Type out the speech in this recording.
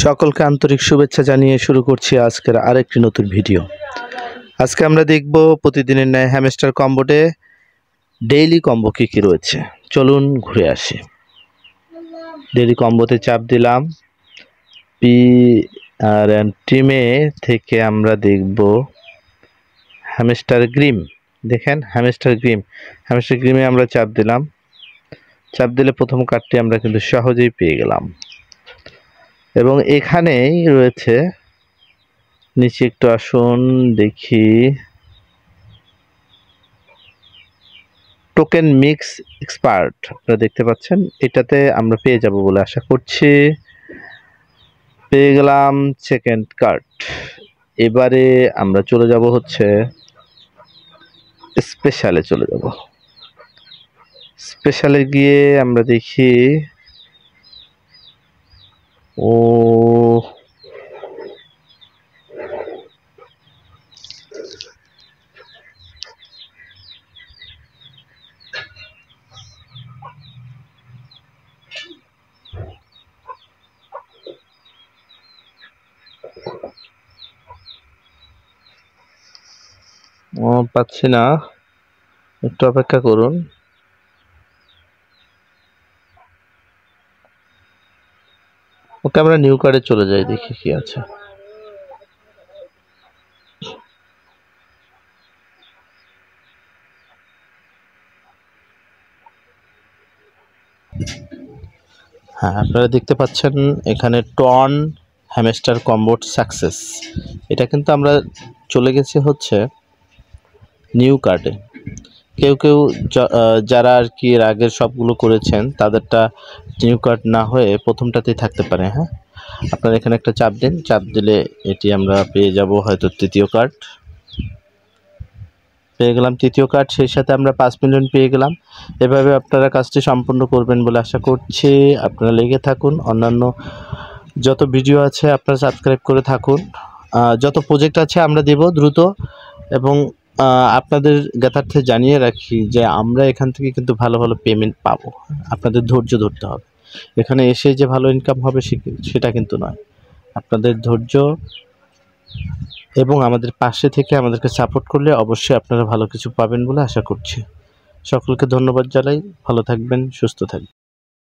সকলকে আন্তরিক শুভেচ্ছা জানিয়ে শুরু করছি আজকের আরেকটি নতুন ভিডিও। আজকে আমরা দেখব প্রতিদিনের ন্যায় হ্যামস্টার কম্বোতে ডেইলি কম্বো কী কী রয়েছে। চলুন ঘুরে আসি। ডেইলি কম্বোতে চাপ দিলাম। পি আর টিমে থেকে আমরা দেখব হ্যামস্টার গ্রিম। দেখেন হ্যামস্টার গ্রিমে আমরা চাপ দিলাম। চাপ দিলে প্রথম কার্ডটি আমরা কিন্তু সহজেই পেয়ে গেলাম এবং এখানেই রয়েছে, নিচে একটু আসুন দেখি, টোকেন মিক্স এক্সপার্ট আপনারা দেখতে পাচ্ছেন। এটাতে আমরা পেয়ে যাব বলে আশা করছি। পেয়ে গেলাম সেকেন্ড কার্ড। এবারে আমরা চলে যাব হচ্ছে স্পেশালে চলে যাব। স্পেশালে গিয়ে আমরা দেখি ও পাচ্ছি না, একটু অপেক্ষা করুন। ওকে, আমরা নিউ কার্ডে চলে যাই, দেখি কি আছে। হ্যাঁ, আপনারা দেখতে পাচ্ছেন এখানে টন হ্যামস্টার কম্বোট সাকসেস। এটা কিন্তু আমরা চলে গেছি হচ্ছে নিউ কার্ডে। কেউ কেউ যারা আর কি এর আগের সবগুলো করেছেন তাদেরটা নিউ কার্ড না হয়ে প্রথমটাতেই থাকতে পারে। হ্যাঁ, আপনারা এখানে একটা চাপ দিন। চাপ দিলে এটি আমরা পেয়ে যাব হয়তো তৃতীয় কার্ড। পেয়ে গেলাম তৃতীয় কার্ড, সেই সাথে আমরা 5 মিলিয়ন পেয়ে গেলাম। এভাবে আপনারা কাজটি সম্পূর্ণ করবেন বলে আশা করছি। আপনারা লেগে থাকুন, অন্যান্য যত ভিডিও আছে আপনারা সাবস্ক্রাইব করে থাকুন। যত প্রজেক্ট আছে আমরা দেব দ্রুত। এবং আপনাদের জ্ঞাতার্থে জানিয়ে রাখি যে আমরা এখান থেকে কিন্তু ভালো ভালো পেমেন্ট পাবো। আপনাদের ধৈর্য ধরতে হবে। এখানে এসে যে ভালো ইনকাম হবে সেটা কিন্তু নয়। আপনাদের ধৈর্য এবং আমাদের পাশে থেকে আমাদেরকে সাপোর্ট করলে অবশ্যই আপনারা ভালো কিছু পাবেন বলে আশা করছি। সকলকে ধন্যবাদ জানাই। ভালো থাকবেন, সুস্থ থাকবেন।